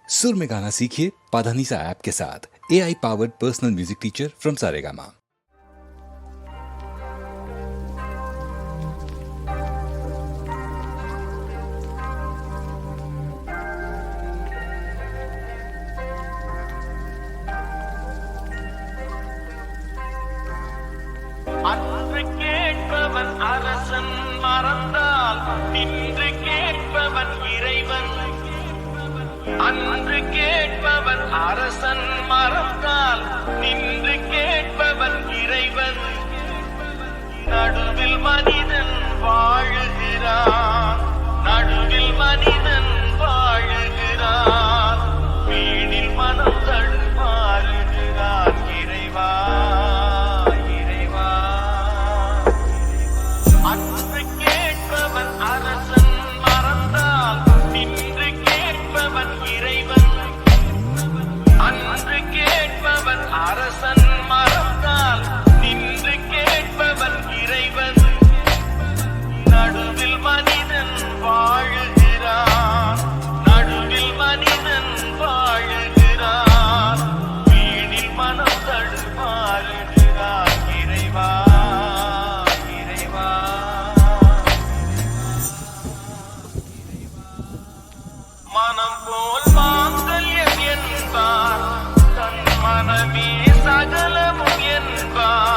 सुर में गाना सीखिए पाधानीसा ऐप के साथ। AI powered personal music teacher from Saregama. அன்று கேட்பவன் அரசன் மறந்தால் இன்று கேட்பவன் இறைவன். அன்று கேட்பவன் அரசன் மறந்தால் நின்று கேட்பவன் இறைவன். நடுவில் மனிதன் வாழுகிறான், நடுவில் மனிதன் வாழுகிறான். வீணில் மனம் தடுமாறுகிறான். இறைவா அன்று கேட்பவன் அரசன் மறந்தால் நின்று கேட்பவன் இறைவன். அன்று கேட்பவன் அரசன் மறந்தால் நின்று கேட்பவன் இறைவன். நடுவில் மனிதன் வாழுகிறான், நடுவில் மனிதன் வாழுகிறான். வீணில் மனம் தடுமாறுகிறான். இறைவா மனம் போல் மாங்கல்யம் என்பார், தன் மனமே சகலமும் என்பார்.